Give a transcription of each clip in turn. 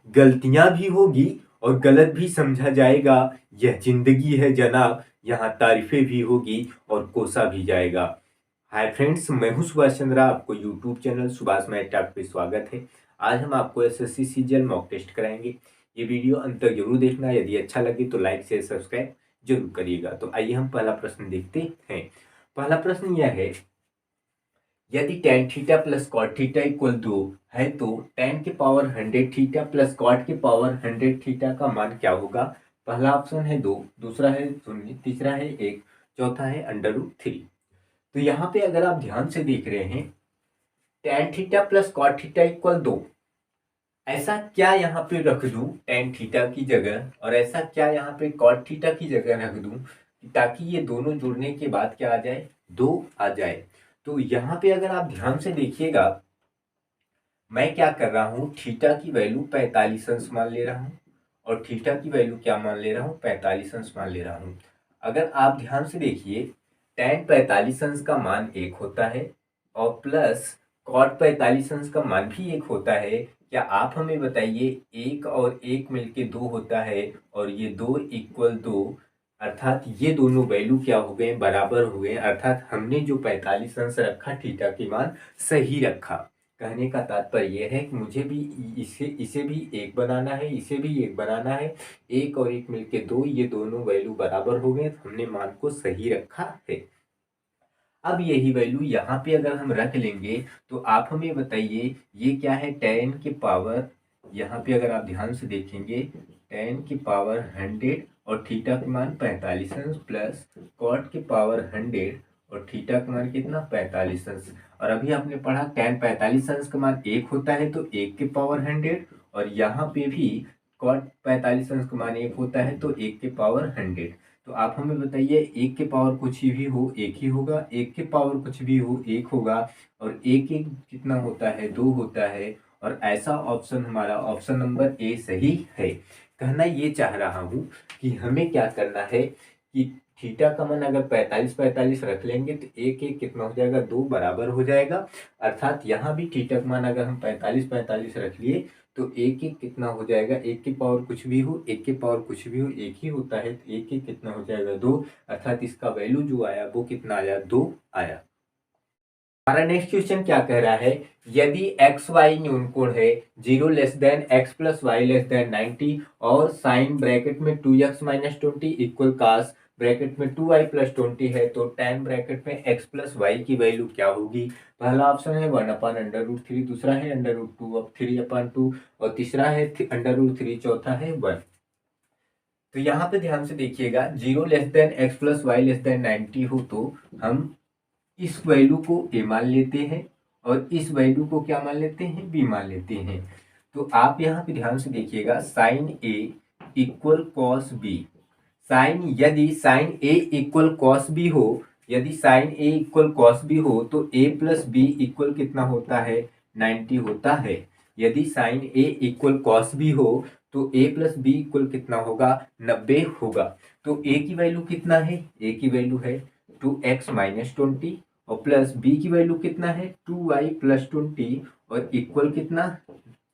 गलतियां भी होगी और गलत भी समझा जाएगा। यह जिंदगी है जनाब, यहाँ तारीफें भी होगी और कोसा भी जाएगा। हाय फ्रेंड्स, मैं हूं सुभाष चंद्रा। आपको YouTube channel Subhash math talk पे स्वागत है। आज हम आपको एसएससी सीजीएल मॉक टेस्ट कराएंगे। ये वीडियो अंत तक जरूर देखना। यदि अच्छा लगे तो लाइक शेयर सब्सक्राइब जरूर करिएगा। तो आइए हम पहला प्रश्न देखते हैं। पहला प्रश्न यह है, यदि tan theta plus cot theta equal 2 है तो tan के पावर 100 थीटा प्लस कॉट के पावर 100 थीटा का मान क्या होगा। पहला ऑप्शन है 2, दूसरा है 0, तीसरा है 1, चौथा है √3। तो यहाँ पे अगर आप ध्यान से देख रहे हैं, tan theta plus cot theta equal 2, ऐसा क्या यहाँ पे रख दूं tan थीटा की जगह और ऐसा क्या यहाँ पे कॉट थीटा की जगह रख दूं ताकि ये दोनों जुड़ने के बाद क्या आ जाए, 2 आ जाए। तो यहाँ पे अगर आप ध्यान से देखिएगा, मैं क्या कर रहा हूँ, थीटा की वैल्यू 45 अंश मान ले रहा हूँ और थीटा की वैल्यू क्या मान ले रहा हूँ, 45 अंश मान ले रहा हूँ। अगर आप ध्यान से देखिए, tan 45 अंश का मान 1 होता है और प्लस कॉट 45 अंश का मान भी 1 होता है। क्या आप हमें बताइए, 1 और 1 मिलके 2 होता है और ये 2 इक्वल 2, अर्थात ये दोनों वैल्यू क्या हो गए, बराबर हो गए। अर्थात हमने जो 45 अंश रखा थीटा की मान सही रखा। कहने का तात्पर्य यह है कि मुझे भी इसे भी 1 बनाना है, इसे भी 1 बनाना है। 1 और 1 मिलके 2, ये दोनों वैल्यू बराबर हो गए, हमने मान को सही रखा है। अब यही वैल्यू यहाँ पे अगर हम रख लेंगे तो आप हमें बताइए, ये क्या है, tan के पावर, यहाँ पे अगर आप ध्यान से देखेंगे, tan की पावर 100 और थीटा का मान 45 अंश प्लस कॉट की पावर 100 और थीटा का मान कितना, 45 अंश। और अभी आपने पढ़ा tan 45 अंश का मान 1 होता है तो 1 के पावर 100, और यहाँ पे भी कॉट 45 अंश का मान 1 होता है तो 1 के पावर 100। तो आप हमें बताइए, 1 के पावर कुछ भी हो 1 ही होगा, 1 के पावर कुछ भी हो 1 होगा, और 1 1 कितना होता है, 2 होता है। और ऐसा ऑप्शन हमारा ऑप्शन नंबर ए सही है। कहना ये चाह रहा हूँ कि हमें क्या करना है कि थीटा का मान अगर 45 45 रख लेंगे तो 1 1 कितना हो जाएगा, 2 बराबर हो जाएगा। अर्थात यहाँ भी थीटा का मान अगर हम 45 45 रख लिए तो 1 1 कितना हो जाएगा, 1 के पावर कुछ भी हो 1 के पावर कुछ भी हो 1 ही होता है, तो 1 1 कितना हो जाएगा, 2। अर्थात इसका वैल्यू जो आया वो कितना आया, 2 आया। हमारा नेक्स्ट क्वेश्चन क्या कह रहा है, यदि एक्स वाई न्यून कोण है 0 less than x plus y less than 90 और साइन ब्रैकेट में 2x माइनस 20 इक्वल कास ब्रैकेट में 2y प्लस 20 है, तो tan ब्रैकेट में x प्लस वाई की वैल्यू क्या होगी। पहला ऑप्शन है 1/√3, दूसरा है √2/3/2 और तीसरा है √3, चौथा है 1। तो यहाँ पे ध्यान से देखिएगा, 0 less than x plus y less than 90 हो तो हम इस वैल्यू को ए मान लेते हैं और इस वैल्यू को क्या मान लेते हैं, बी मान लेते हैं। तो आप यहाँ पे ध्यान से देखिएगा, साइन ए इक्वल कॉस बी, यदि साइन ए इक्वल कॉस बी हो, यदि साइन ए इक्वल कॉस बी हो तो ए प्लस बी इक्वल कितना होता है, 90 होता है। यदि साइन ए इक्वल कॉस बी हो तो ए प्लस बी इक्वल कितना होगा, 90 होगा। तो ए की वैल्यू कितना है, ए की वैल्यू है 2x माइनस 20 और प्लस बी की वैल्यू कितना है, 2y प्लस 20 और इक्वल कितना,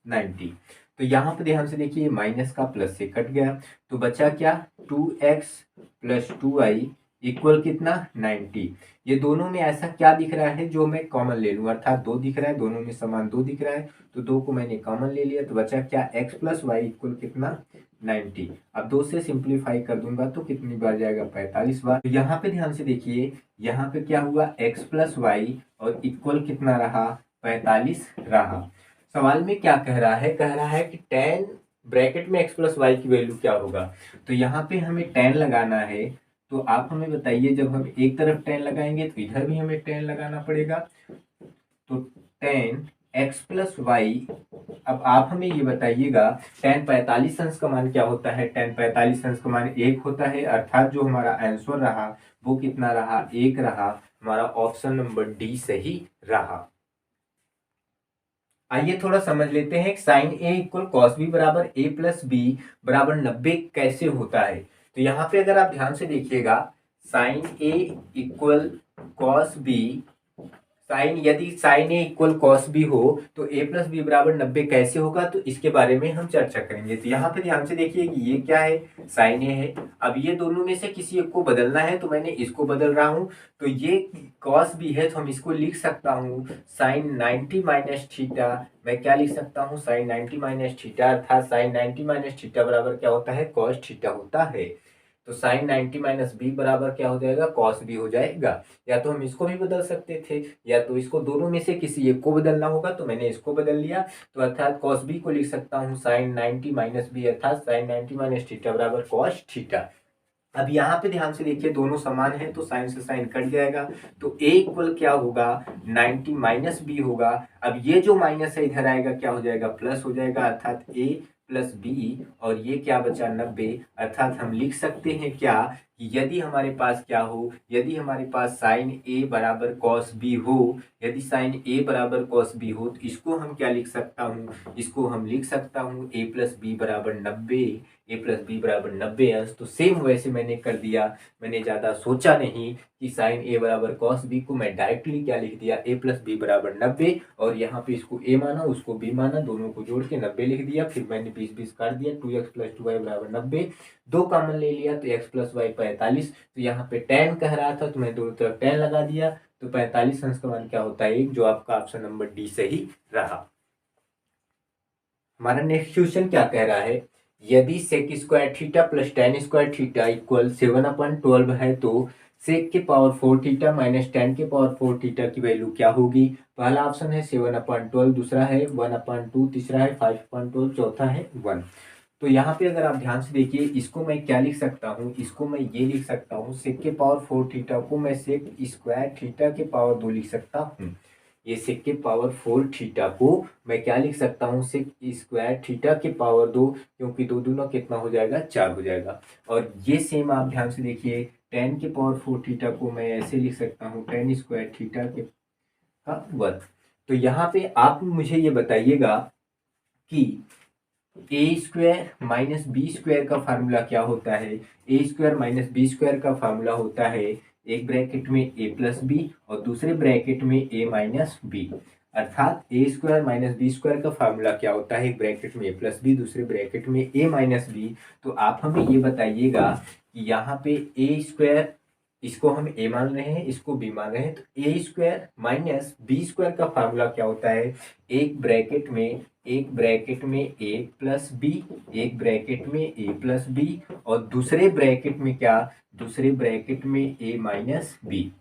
90। तो यहाँ पे ध्यान से देखिए, माइनस का प्लस से कट गया तो बचा क्या, 2x प्लस 2y इक्वल कितना, 90। ये दोनों में ऐसा क्या दिख रहा है जो मैं कॉमन ले लूँ, अर्थात 2 दिख रहा है, दोनों में समान 2 दिख रहा है तो 2 को मैंने कॉमन ले लिया तो बचा क्या, x प्लस वाई इक्वल कितना, 90। अब 2 से सिंप्लीफाई कर दूंगा तो कितनी बार जाएगा, 45 बार। तो यहाँ पे ध्यान से देखिए, यहाँ पे क्या हुआ, x प्लस वाई और इक्वल कितना रहा, 45 रहा। सवाल में क्या कह रहा है, कह रहा है कि tan ब्रैकेट में x प्लस वाई की वैल्यू क्या होगा। तो यहाँ पे हमें tan लगाना है, तो आप हमें बताइए, जब हम एक तरफ tan लगाएंगे तो इधर भी हमें tan लगाना पड़ेगा। तो tan x प्लस वाई, अब आप हमें ये बताइएगा, tan 45 अंश का मान क्या होता है, tan 45 अंश का मान 1 होता है। अर्थात जो हमारा आंसर रहा वो कितना रहा, 1 रहा। हमारा ऑप्शन नंबर डी सही रहा। आइए थोड़ा समझ लेते हैं, साइन ए इक्वल कॉस बी बराबर ए प्लस बी बराबर 90 कैसे होता है। तो यहाँ पे अगर आप ध्यान से देखिएगा, साइन ए इक्वल कॉस बी, साइन यदि साइन ए इक्वल कॉस बी हो तो ए प्लस बी बराबर 90 कैसे होगा, तो इसके बारे में हम चर्चा करेंगे। तो यहाँ पे ध्यान से देखिए कि ये क्या है, साइन ए है। अब ये दोनों में से किसी एक को बदलना है, तो मैंने इसको बदल रहा हूँ। तो ये कॉस बी है, तो हम इसको लिख सकता हूँ साइन 90 माइनस थीटा। मैं क्या लिख सकता हूँ, साइन 90 माइनस थीटा, अर्थात साइन 90 माइनस थीटा बराबर क्या होता है, कॉस थीटा होता है। तो साइन 90 माइनस बी बराबर क्या हो जाएगा, कॉस बी हो जाएगा। या तो हम इसको भी बदल सकते थे, या तो इसको दोनों में से किसी एक को बदलना होगा, तो मैंने इसको बदल लिया। तो अर्थात कॉस बी को लिख सकता हूँ साइन 90 माइनस बी, अर्थात साइन 90 माइनस थीटा बराबर कॉस थीटा। अब यहाँ पे ध्यान से देखिए दोनों समान है, तो साइन से साइन कट जाएगा। तो ए इक्वल क्या होगा, 90 माइनस बी होगा। अब ये जो माइनस है इधर आएगा, क्या हो जाएगा, प्लस हो जाएगा, अर्थात ए प्लस बी। और ये क्या बचा, 90। अर्थात हम लिख सकते हैं क्या, कि यदि हमारे पास क्या हो, यदि हमारे पास साइन ए बराबर कॉस बी हो, यदि साइन ए बराबर कॉस बी हो, तो इसको हम क्या लिख सकता हूँ, इसको हम लिख सकता हूँ ए प्लस बी बराबर 90, ए प्लस बी बराबर 90 अंश। तो सेम वैसे मैंने कर दिया, मैंने ज़्यादा सोचा नहीं कि साइन ए बराबर कॉस बी को मैं डायरेक्टली क्या लिख दिया, ए प्लस बी बराबर 90। और यहाँ पे इसको ए माना, उसको बी माना, दोनों को जोड़ के 90 लिख दिया। फिर मैंने 20 काट दिया, 2x प्लस 2y बराबर 90। दो कॉमन ले लिया तो x प्लस वाई 45। तो यहाँ पे 10 कह रहा था, तो मैं दोनों तरफ 10 लगा दिया। तो 45 अंश का मान क्या होता है, एक, जो आपका ऑप्शन नंबर डी सही रहा। हमारा नेक्स्ट क्वेश्चन क्या कह रहा है, यदि sec square theta plus tan square theta equal 7/12 है, तो सेक के पावर 4 थीटा माइनस टेन के पावर 4 थीटा की वैल्यू क्या होगी। पहला ऑप्शन है 7/12, दूसरा है 1/2, तीसरा है 5/12, चौथा है 1। तो यहाँ पे अगर आप ध्यान से देखिए, इसको मैं क्या लिख सकता हूँ, इसको मैं ये लिख सकता हूँ, सेक के पावर 4 थीटा को मैं सेक स्क्वायर थीटा के पावर 2 लिख सकता हूँ। ये सेक के पावर 4 थीटा को मैं क्या लिख सकता हूँ, सेक स्क्वायर थीटा के पावर 2, क्योंकि दो दूना कितना हो जाएगा, 4 हो जाएगा। और ये सेम आप ध्यान से देखिए, 10 के पावर 4 थीटा को मैं ऐसे लिख सकता हूँ, 10 स्क्वायर थीटा के का वर्ग। तो यहाँ पे आप मुझे ये बताइएगा कि ए स्क्वायर माइनस बी स्क्वायर का फार्मूला क्या होता है। ए स्क्वायर माइनस बी स्क्वायर का फार्मूला होता है, एक ब्रैकेट में ए प्लस बी और दूसरे ब्रैकेट में ए माइनस बी। अर्थात ए स्क्वायर माइनस बी स्क्वायर का फार्मूला क्या होता है, एक ब्रैकेट में ए प्लस बी, दूसरे ब्रैकेट में ए माइनस बी। तो आप हमें ये बताइएगा कि यहाँ पे ए स्क्वायर, इसको हम ए मान रहे हैं, इसको बी मान रहे हैं, तो ए स्क्वायर माइनस बी स्क्वायर का फार्मूला क्या होता है, एक ब्रैकेट में ए प्लस बी, एक ब्रैकेट में ए प्लस बी और दूसरे ब्रैकेट में क्या, दूसरे ब्रैकेट में ए माइनस बी।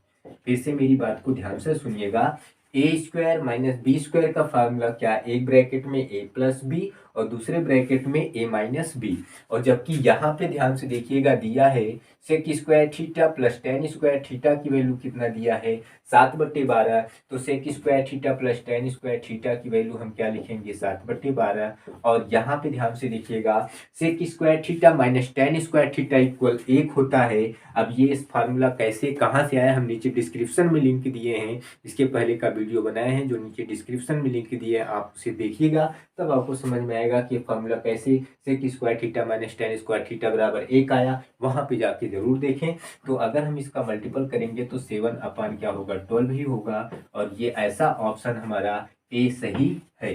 फिर से मेरी बात को ध्यान से सुनिएगा, ए स्क्वायर माइनस बी स्क्वायर का फार्मूला क्या, एक ब्रैकेट में ए प्लस बी और दूसरे ब्रैकेट में ए माइनस बी। और जबकि यहाँ पे ध्यान से देखिएगा दिया है sec square theta plus tan square theta की वैल्यू कितना दिया है, 7/12। तो sec square theta plus tan square theta की वैल्यू हम क्या लिखेंगे, 7/12। और यहाँ पे ध्यान से देखिएगा, sec square theta minus tan square theta equal 1 होता है। अब ये इस फार्मूला कैसे कहाँ से आया, हम नीचे डिस्क्रिप्शन में लिंक दिए हैं, इसके पहले का वीडियो बनाए हैं, जो नीचे डिस्क्रिप्शन में लिंक दिए हैं, आप उसे देखिएगा, तब आपको समझ में आएगा कि फार्मूला कैसे sec square theta minus tan square theta बराबर 1 आया। वहाँ पे जाके जरूर देखें। तो अगर हम इसका मल्टीपल करेंगे तो 7/, क्या होगा, 12 ही होगा। और ये ऐसा ऑप्शन हमारा ए सही है।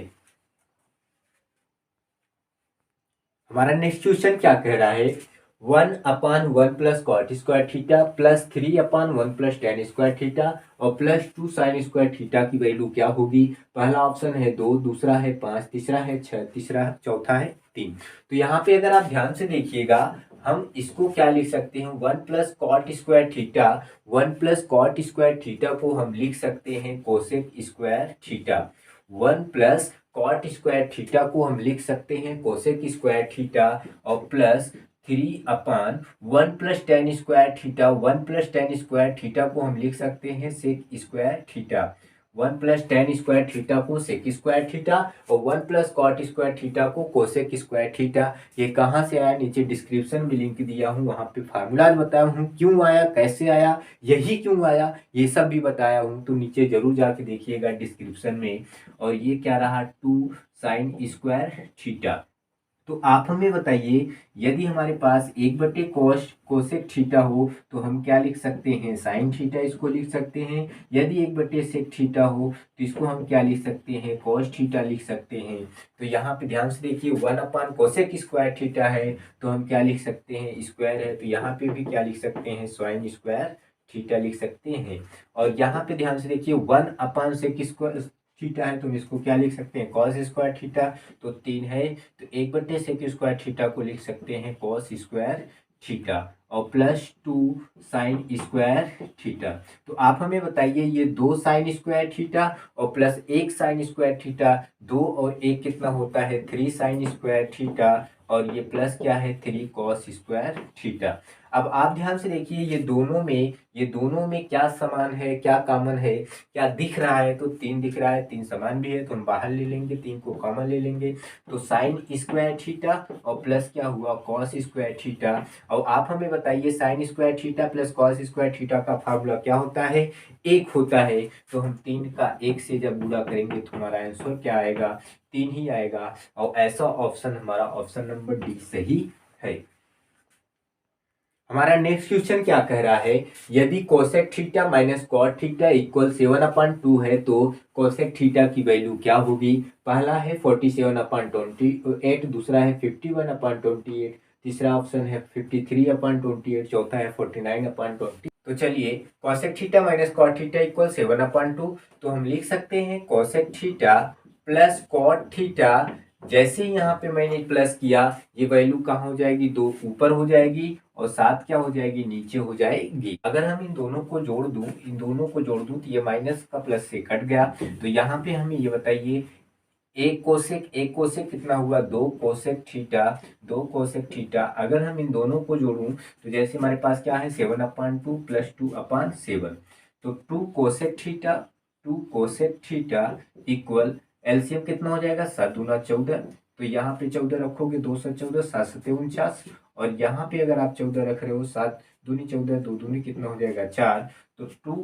हमारा नेक्स्ट क्वेश्चन क्या कह रहा है, 1/1 plus cot square theta plus 3/1 plus tan square theta और प्लस 2 साइन स्क्वायर थीटा की वैल्यू क्या होगी। पहला ऑप्शन है 2, दूसरा है 5, तीसरा है 6, तीसरा चौथा है 3। तो यहाँ पे अगर आप ध्यान से देखिएगा, हम इसको क्या लिख सकते हैं, 1 plus cot square theta, 1 plus cot square theta को हम लिख सकते हैं cosec square theta. 1 plus cot square theta को हम लिख सकते हैं कोसेक स्क्वायर थीटा और plus 3/1 plus tan square theta, 1 plus tan square theta को हम लिख सकते हैं sec square theta. 1 plus tan square theta को सेक स्क्वायर थीटा और 1 प्लस कॉट स्क्वायर थीटा को कोसेक स्क्वायर थीटा। ये कहाँ से आया, नीचे डिस्क्रिप्शन में लिंक दिया हूँ, वहाँ पे फार्मूला बताया हूँ, क्यों आया, कैसे आया, यही क्यों आया, ये सब भी बताया हूँ। तो नीचे जरूर जाके देखिएगा डिस्क्रिप्शन में। और ये क्या रहा, 2 साइन स्क्वायर थीटा। तो आप हमें बताइए, यदि हमारे पास 1/cos कोसेक थीटा हो तो हम क्या लिख सकते हैं, साइन थीटा इसको लिख सकते हैं। यदि 1/sec थीटा हो तो इसको हम क्या लिख सकते हैं, कॉस थीटा लिख सकते हैं। तो यहाँ पे ध्यान से देखिए, 1/कोसेक स्क्वायर थीटा है तो हम क्या लिख सकते हैं, स्क्वायर है तो यहाँ पे भी क्या लिख सकते हैं, साइन स्क्वायर थीटा लिख सकते हैं। और यहाँ पे ध्यान से देखिए, 1/sec स्क्वायर थीटा है तो हम इसको क्या लिख सकते हैं, कॉस स्क्वायर थीटा। तो 3 है तो 1/sec स्क्वायर थीटा को लिख सकते हैं कॉस स्क्वायर थीटा, और +2 साइन स्क्वायर थीटा। तो आप हमें बताइए, ये 2 साइन स्क्वायर थीटा और +1 साइन स्क्वायर थीटा, 2 और 1 कितना होता है, 3 साइन स्क्वायर थीटा, और ये प्लस क्या है, 3 कॉस स्क्वायर थीटा। अब आप ध्यान से देखिए, ये दोनों में क्या समान है, क्या कॉमन है, क्या दिख रहा है, तो 3 दिख रहा है, 3 समान भी है तो हम बाहर ले लेंगे, 3 को कॉमन ले लेंगे। तो साइन स्क्वायर थीटा और प्लस क्या हुआ, कॉस स्क्वायर थीटा। और आप हमें बताइए, sign square theta plus cos square theta का फार्मूला क्या होता है, 1 होता है। तो हम 3 का 1 से जब गुणा करेंगे तो हमारा आंसर क्या आएगा, 3 ही आएगा। और ऐसा ऑप्शन हमारा ऑप्शन नंबर डी सही है। हमारा नेक्स्ट क्वेश्चन क्या कह रहा है, यदि cosec theta minus cot theta equal 7/2 है तो कोसेक थीटा की वैल्यू क्या होगी। पहला है 47/28, दूसरा है 51/28, तीसरा ऑप्शन है 53/28, चौथा है 49/20। तो चलिए, cosec theta minus cot theta equal 7/2, तो हम लिख सकते हैं cosec theta plus cot theta. जैसे यहाँ पे मैंने प्लस किया, ये वैल्यू कहाँ हो जाएगी, 2 ऊपर हो जाएगी और 7 क्या हो जाएगी, नीचे हो जाएगी। अगर हम इन दोनों को जोड़ दूं तो ये माइनस का प्लस से कट गया। तो यहाँ पे हमें ये बताइए, एक कोसेक कितना हुआ, 2 कोसेक थीटा, 2 कोसेक थीटा। अगर हम इन दोनों को जोड़ूं तो जैसे हमारे पास क्या है, 7/2 प्लस 2/7, तो 2 कोसेक थीटा इक्वल एलसीएम कितना हो जाएगा, 7×2 = 14। तो यहाँ पे 14 रखोगे, 2×14 7×7 = 49, और यहाँ पे अगर आप 14 रख रहे हो, 7×2 = 14, 2×2 कितना हो जाएगा, 4। तो 2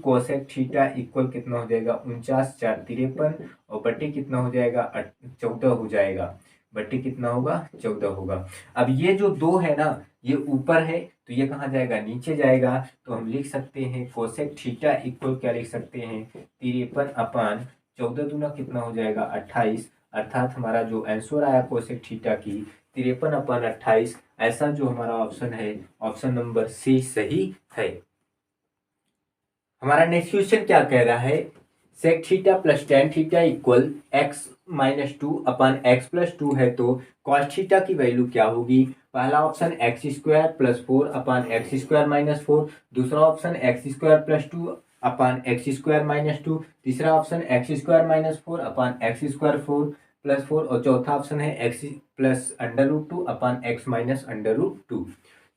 कोसेक थीटा इक्वल कितना हो जाएगा, 49, 4 53, और बटे कितना हो जाएगा, 14 हो जाएगा। बटे कितना होगा, 14 होगा। अब ये जो 2 है ना, ये ऊपर है तो ये कहाँ जाएगा, नीचे जाएगा। तो हम लिख सकते हैं कोसेक थीटा इक्वल क्या लिख सकते हैं, 53/14 कितना हो जाएगा, 28। अर्थात हमारा जो आंसर आया कोसेक थीटा की 53/28, ऐसा जो हमारा ऑप्शन है, ऑप्शन नंबर सी सही है। हमारा नेक्स्ट क्वेश्चन क्या कह रहा है, sec theta plus tan theta equal x-2/x+2 है तो कॉस थीटा की वैल्यू क्या होगी। पहला ऑप्शन x² + 4/x² - 4, दूसरा ऑप्शन x² + 2/x² - 2, तीसरा ऑप्शन x² - 4/x² 4 और चौथा ऑप्शन है x + √2/x - √2।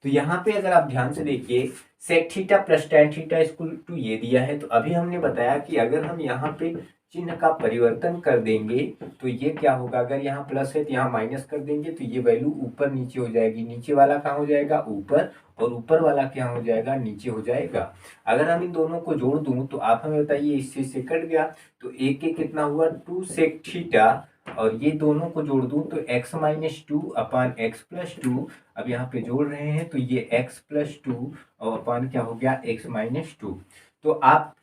तो यहाँ पे अगर आप ध्यान से देखिए, sec theta plus tan theta equal to ये दिया है। तो अभी हमने बताया कि अगर हम यहाँ पे चिन्ह का परिवर्तन कर देंगे तो ये क्या होगा, अगर यहाँ प्लस है तो यहाँ माइनस कर देंगे तो ये वैल्यू ऊपर नीचे हो जाएगी। नीचे वाला कहाँ हो जाएगा, ऊपर, और ऊपर वाला क्या हो जाएगा, नीचे हो जाएगा। अगर हम इन दोनों को जोड़ दूं तो आप हमें बताइए, इससे से कट गया तो एक एक कितना हुआ, 2 सेक थीटा, और ये दोनों को जोड़ दूं तो x-2/x+2। अब यहाँ पे जोड़ रहे हैं तो ये x+2 और अपान क्या हो गया, x-2। तो आप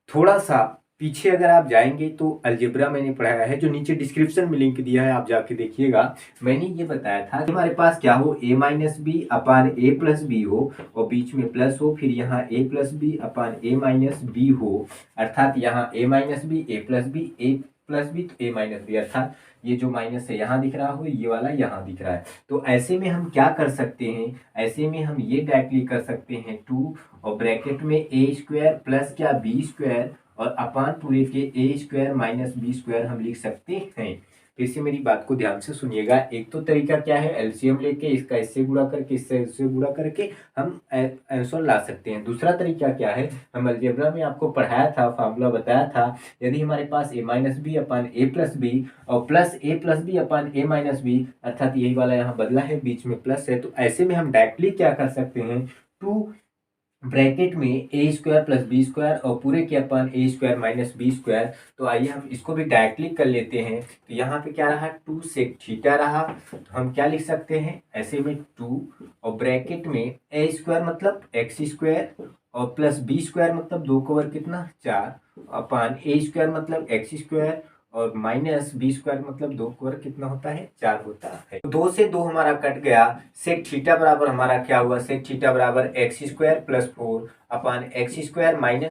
थोड़ा सा पीछे अगर आप जाएंगे तो अलजेब्रा मैंने पढ़ाया है, जो नीचे डिस्क्रिप्शन में लिंक दिया है, आप जाके देखिएगा। मैंने ये बताया था कि हमारे पास क्या हो, a-b/a+b हो और बीच में प्लस हो, फिर यहाँ a+b/a-b हो, अर्थात यहाँ a-b, a+b, a+b तो a-b, अर्थात ये जो माइनस है यहाँ दिख रहा हो, ये वाला यहाँ दिख रहा है। तो ऐसे में हम क्या कर सकते हैं, ऐसे में हम ये डायरेक्टली कर सकते हैं 2 और ब्रैकेट में a² प्लस क्या, b² और अपान पूरे के a² - b² हम लिख सकते हैं। फिर से मेरी बात को ध्यान से सुनिएगा। एक तो तरीका क्या है, एलसीएम लेके इसका इससे गुणा करके इससे गुणा करके हम आंसर ला सकते हैं। दूसरा तरीका क्या है, हम अलजेब्रा में आपको पढ़ाया था, फार्मूला बताया था, यदि हमारे पास a-b/a+b और प्लस a+b/a-b, अर्थात यही वाला यहाँ बदला है, बीच में प्लस है, तो ऐसे में हम डायरेक्टली क्या कर सकते हैं, 2 ब्रैकेट में ए स्क्वायर प्लस बी स्क्वायर और पूरे के अपन ए स्क्वायर माइनस बी स्क्वायर। तो आइए हम इसको भी डायरेक्टली कर लेते हैं। तो यहाँ पे क्या रहा, 2 सेक थीटा रहा। तो हम क्या लिख सकते हैं ऐसे में 2 और ब्रैकेट में ए स्क्वायर मतलब एक्स स्क्वायर और प्लस बी स्क्वायर मतलब 2 का वर्ग कितना 4 अपान ए स्क्वायर मतलब एक्स स्क्वायर और माइनस बी स्क्वायर मतलब 2 का वर्ग कितना होता है 4 होता है। तो 2 से 2 हमारा कट गया। सेक थीटा बराबर हमारा क्या हुआ, सेक थीटा बराबर एक्स स्क्वायर प्लस 4 अपान एक्स स्क्वायर माइनस।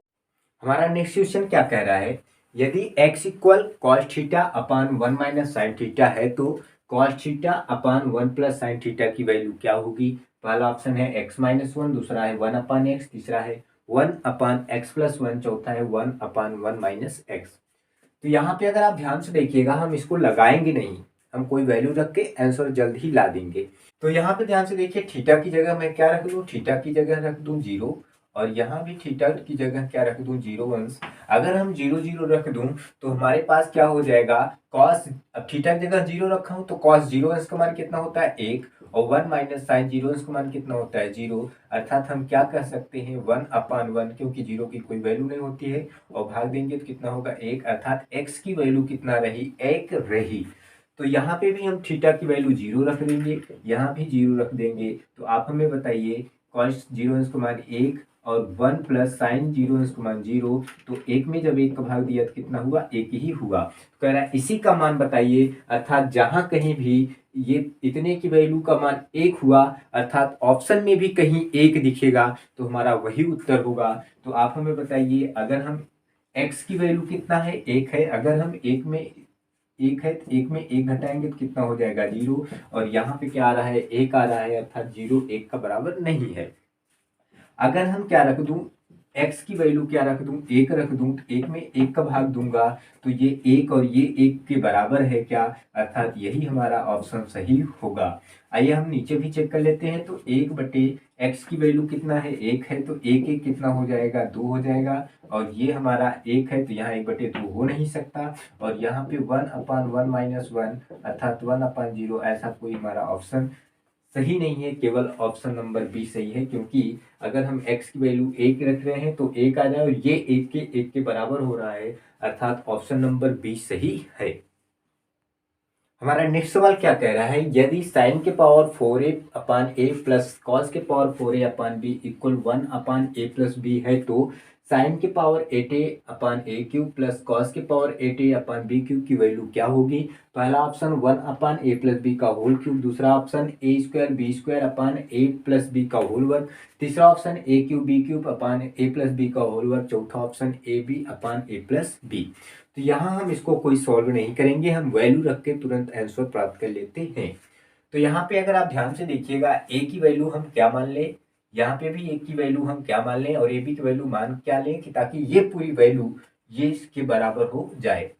हमारा नेक्स्ट क्वेश्चन क्या कह रहा है, यदि x equal cos theta upon 1 minus sine theta है तो cos theta upon 1 plus sine theta की वैल्यू क्या होगी। पहला ऑप्शन है x माइनस 1, दूसरा है 1 अपान एक्स, तीसरा है 1 अपान एक्स प्लस 1, चौथा है 1 अपान 1 माइनस एक्स। तो यहाँ पे अगर आप ध्यान से देखिएगा हम इसको लगाएंगे नहीं, हम कोई वैल्यू रख के आंसर जल्द ही ला देंगे। तो यहाँ पे ध्यान से देखिए, थीटा की जगह मैं क्या रख दूँ, थीटा की जगह रख दूँ 0 और यहाँ भी थीटा की जगह क्या रख दूँ 0 अंश। अगर हम 0 0 रख दूँ तो हमारे पास क्या हो जाएगा कॉस, अब थीटा की जगह 0 रखा हूँ तो कॉस 0 अंश का मान कितना होता है 1 और 1 माइनस साइन 0 अंश का मान कितना होता है 0। अर्थात हम क्या कह सकते हैं 1 अपान 1, क्योंकि 0 की कोई वैल्यू नहीं होती है और भाग देंगे तो कितना होगा 1, अर्थात x की वैल्यू कितना रही 1 रही। तो यहाँ पे भी हम थीटा की वैल्यू 0 रख देंगे, यहाँ भी 0 रख देंगे। तो आप हमें बताइए कॉस 0 अंश का मान 1 और 1 प्लस साइन 0 अंश का मान 0, तो 1 में जब 1 का भाग दिया तो कितना हुआ 1 ही हुआ। तो कह रहा है इसी का मान बताइए, अर्थात जहां कहीं भी ये इतने की वैल्यू का मान 1 हुआ अर्थात ऑप्शन में भी कहीं 1 दिखेगा तो हमारा वही उत्तर होगा। तो आप हमें बताइए अगर हम x की वैल्यू कितना है 1 है, अगर हम 1 में 1 है तो 1 में 1 घटाएंगे तो कितना हो जाएगा 0 और यहाँ पे क्या आ रहा है 1 आ रहा है, अर्थात 0 1 का बराबर नहीं है। अगर हम क्या रख दूं x की वैल्यू क्या रख दूं 1 रख दूं तो 1 में 1 का भाग दूंगा तो ये 1 और ये 1 के बराबर है क्या, अर्थात यही हमारा ऑप्शन सही होगा। आइए हम नीचे भी चेक कर लेते हैं। तो 1 बटे x की वैल्यू कितना है 1 है तो 1 1 कितना हो जाएगा 2 हो जाएगा और ये हमारा 1 है तो यहाँ 1 बटे 2 हो नहीं सकता और यहाँ पे 1 अपान 1 माइनस 1 अर्थात 1 अपान 0, ऐसा कोई हमारा ऑप्शन सही नहीं है, केवल ऑप्शन नंबर बी सही है। क्योंकि अगर हम x की वैल्यू 1 रख रहे हैं तो 1 आ जाए और ये 1 के बराबर हो रहा है, अर्थात ऑप्शन नंबर बी सही है। हमारा नेक्स्ट सवाल क्या कह रहा है, यदि साइन के power 4a upon a plus cos के power 4a upon b equal 1 upon a plus b है तो साइन के power 8a upon a cube plus cos के power 8a upon b cube की वैल्यू क्या होगी। पहला option 1 upon a plus b का होल क्यूब, दूसरा option a square b square upon a plus b का होल वर्ग, तीसरा option a cube B cube upon a plus b का होल वर्ग, चौथा option a b upon a plus b. तो यहाँ हम इसको कोई सॉल्व नहीं करेंगे, हम वैल्यू रख के तुरंत आंसर प्राप्त कर लेते हैं। तो यहाँ पे अगर आप ध्यान से देखिएगा ए की वैल्यू हम क्या मान लें, यहाँ पे भी ए की वैल्यू हम क्या मान लें और ए बी की वैल्यू मान क्या लें कि ताकि ये पूरी वैल्यू ये इसके बराबर हो जाए।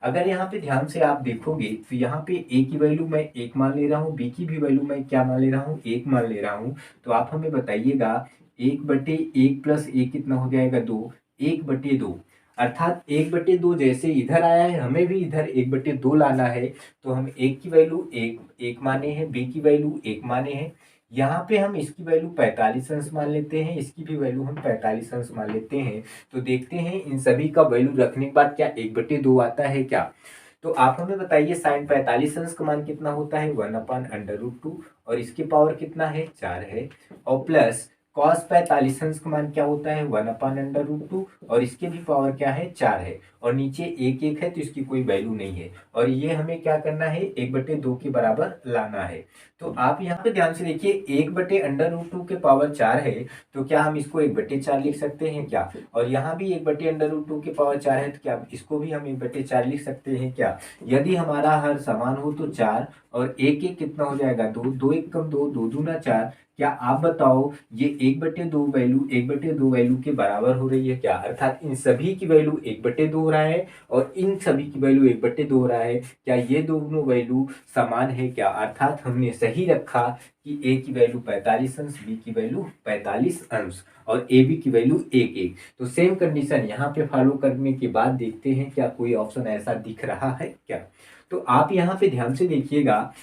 अगर यहाँ पे ध्यान से आप देखोगे तो यहाँ पे ए की वैल्यू मैं 1 मान ले रहा हूँ, बी की भी वैल्यू मैं क्या मान ले रहा हूँ 1 मान ले रहा हूँ। तो आप हमें बताइएगा 1/1 प्लस 1 कितना हो जाएगा 2, 1/2 अर्थात 1/2 जैसे इधर आया है हमें भी इधर 1/2 लाना है। तो हम एक की वैल्यू 1 माने हैं, बी की वैल्यू 1 माने हैं, यहाँ पे हम इसकी वैल्यू 45 अंश मान लेते हैं, इसकी भी वैल्यू हम 45 अंश मान लेते हैं। तो देखते हैं इन सभी का वैल्यू रखने के बाद क्या 1/2 आता है क्या। तो आप हमें बताइए साइन 45 अंश का मान कितना होता है 1 अपान √2 और इसके पावर कितना है 4 है और प्लस कॉस 45 अंश का मान क्या होता है 1 अपान √2 और इसके भी पावर क्या है 4 है और नीचे 1 1 है तो इसकी कोई वैल्यू नहीं है और ये हमें क्या करना है 1/2 के बराबर लाना है। तो आप यहाँ पे ध्यान से देखिए 1/√2 के पावर 4 है तो क्या हम इसको 1/4 लिख सकते हैं क्या, और यहाँ भी 1/√2 के पावर 4 है तो क्या इसको भी हम 1/4 लिख सकते हैं क्या। यदि हमारा हर समान हो तो 4 और 1 1 कितना हो जाएगा 2, 2 1 कम 2, 2 दूना 4। क्या आप बताओ ये 1/2 वैल्यू 1/2 वैल्यू के बराबर हो रही है क्या, अर्थात इन सभी की वैल्यू 1/2 हो रहा है और इन सभी की वैल्यू 1/2 हो रहा है, क्या ये दोनों वैल्यू समान है क्या, अर्थात हमने सही रखा कि ए की वैल्यू 45 अंश, बी की वैल्यू 45 अंश और ए बी की वैल्यू 1 1। तो सेम कंडीशन यहाँ पे फॉलो करने के बाद देखते हैं क्या कोई ऑप्शन ऐसा दिख रहा है क्या। तो आप यहाँ पे ध्यान से देखिएगा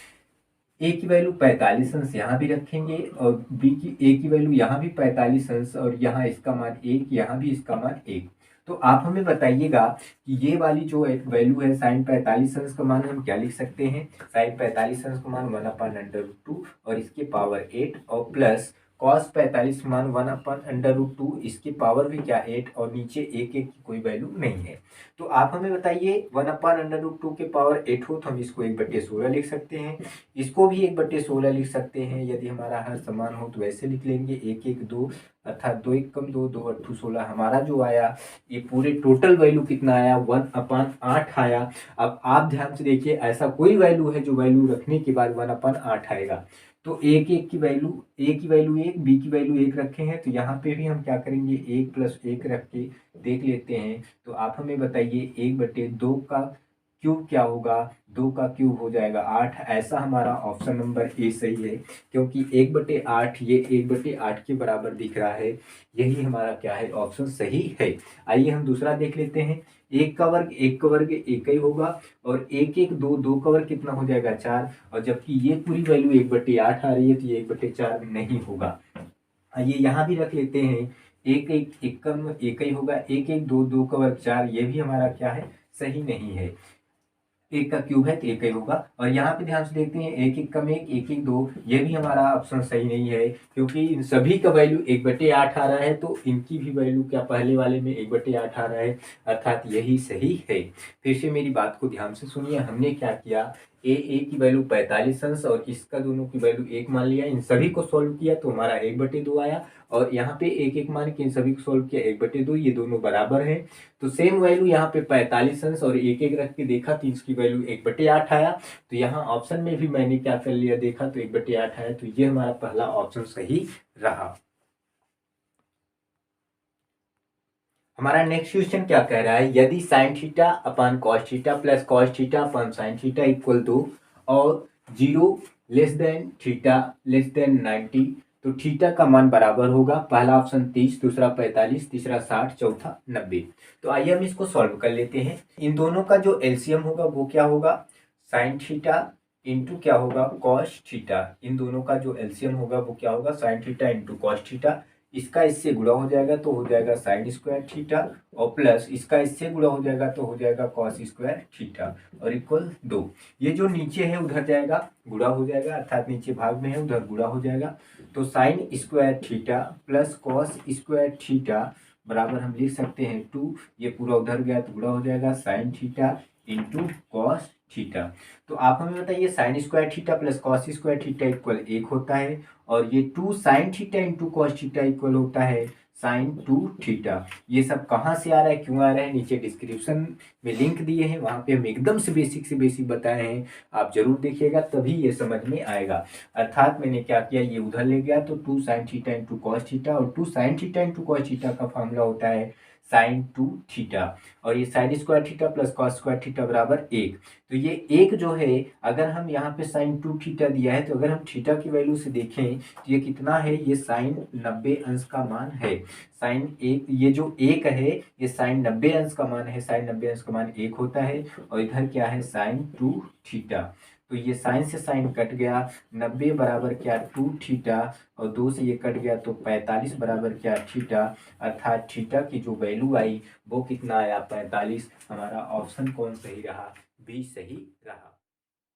ए की वैल्यू 45 अंश यहाँ भी रखेंगे और बी की ए की वैल्यू यहाँ भी 45 अंश और यहाँ इसका मान 1, यहाँ भी इसका मान 1। तो आप हमें बताइएगा कि ये वाली जो वैल्यू है साइन 45 अंश का मान हम क्या लिख सकते हैं। साइन 45 अंश का मान 1/√2 और इसके पावर 8 और प्लस कॉस 45 मान 1/√2 इसकी पावर भी क्या 8 और नीचे एक एक की कोई वैल्यू नहीं है। तो आप हमें बताइए 1/√2 के पावर 8 हो तो हम इसको 1/16 लिख सकते हैं, इसको भी 1/16 लिख सकते हैं। यदि हमारा हर समान हो तो वैसे लिख लेंगे 1 1 2 अर्थात 2 1 2 2 8 16। हमारा जो आया ये पूरे टोटल वैल्यू कितना आया 1/8 आया। अब आप ध्यान से देखिए ऐसा कोई वैल्यू है जो वैल्यू रखने के बाद 1/8 आएगा। तो एक एक की वैल्यू ए की वैल्यू 1 बी की वैल्यू 1 रखे हैं तो यहाँ पे भी हम क्या करेंगे 1 + 1 रख के देख लेते हैं। तो आप हमें बताइए 1/2 का क्यूब क्या होगा, 2 का क्यूब हो जाएगा 8। ऐसा हमारा ऑप्शन नंबर ए सही है क्योंकि 1/8 ये 1/8 के बराबर दिख रहा है। यही हमारा क्या है ऑप्शन सही है। आइए हम दूसरा देख लेते हैं। 1 का वर्ग 1 का वर्ग 1 ही होगा और 1 1 2 2 का वर्ग कितना हो जाएगा 4 और जबकि ये पूरी वैल्यू 1/8 आ रही है तो ये 1/4 नहीं होगा। आइए यहाँ भी रख लेते हैं 1 1 1 ही होगा, 1 1 2 2 का वर्ग 4 ये भी हमारा क्या है सही नहीं है। 1 का क्यूब है तो 1 ही होगा। और यहाँ पे ध्यान से देखते हैं 1 1 कम 1 1 1 2 ये भी हमारा ऑप्शन सही नहीं है क्योंकि इन सभी का वैल्यू 1/8 आ रहा है तो इनकी भी वैल्यू क्या पहले वाले में 1/8 आ रहा है अर्थात यही सही है। फिर से मेरी बात को ध्यान से सुनिए। हमने क्या किया ए की वैल्यू 45 अंश और इसका दोनों की वैल्यू 1 मान लिया, इन सभी को सॉल्व किया तो हमारा 1/2 आया और यहाँ पे 1 1 मान के इन सभी को सॉल्व किया 1/2, ये दोनों बराबर हैं। तो सेम वैल्यू यहाँ पे 45 अंश और 1 1 रख के देखा तो इसकी वैल्यू 1/8 आया। तो यहाँ ऑप्शन में भी मैंने क्या कर लिया देखा तो 1/8 आया तो ये हमारा पहला ऑप्शन सही रहा। हमारा नेक्स्ट क्वेश्चन क्या कह रहा है, यदि sine theta upon cos theta plus cos theta upon sine theta equal 2 और 0 less then theta less than 90 तो थीटा का मान बराबर होगा। पहला ऑप्शन 30, दूसरा 45, तीसरा 60, चौथा 90। तो आइए हम इसको सॉल्व कर लेते हैं। इन दोनों का जो एलसीएम होगा वो क्या होगा साइन थीटा इंटू क्या होगा कॉस थीटा। इन दोनों का जो एलसीएम होगा वो क्या होगा sine theta into cos theta. इसका इससे गुणा हो जाएगा तो हो जाएगा साइन स्क्वायर थीटा और प्लस इसका इससे गुणा हो जाएगा तो हो जाएगा कॉस स्क्वायर थीटा और इक्वल 2। ये जो नीचे है उधर जाएगा गुणा हो जाएगा अर्थात नीचे भाग में है उधर गुणा हो जाएगा। तो sign square theta plus cos square theta बराबर हम लिख सकते हैं 2। ये पूरा उधर गया तो गुणा हो जाएगा sine theta into cos theta. तो आप हमें बताइए sign square theta plus cos square theta equal 1 होता है और ये 2 sine theta into cos theta equal होता है साइन 2 थीटा। ये सब कहाँ से आ रहा है क्यों आ रहा है नीचे डिस्क्रिप्शन में लिंक दिए हैं वहाँ पे हम एकदम से बेसिक बताए हैं, आप जरूर देखिएगा तभी ये समझ में आएगा। अर्थात मैंने क्या किया ये उधर ले गया तो 2 sine theta into cos theta और 2 sine theta into cos theta का फॉर्मूला होता है साइन 2 थीटा और ये sign square theta plus cos square theta बराबर 1। तो ये 1 जो है अगर हम यहाँ पे साइन 2 थीटा दिया है तो अगर हम थीटा की वैल्यू से देखें तो ये कितना है ये साइन 90 अंश का मान है। साइन 1 ये जो 1 है ये साइन 90 अंश का मान है, साइन 90 अंश का मान 1 होता है और इधर क्या है साइन 2 थीटा। तो ये साइन से साइन कट गया 90 बराबर क्या 2 थीटा और 2 से ये कट गया तो 45 बराबर क्या थीटा अर्थात थीटा की जो वैल्यू आई वो कितना आया 45। हमारा ऑप्शन कौन सही रहा बी सही रहा।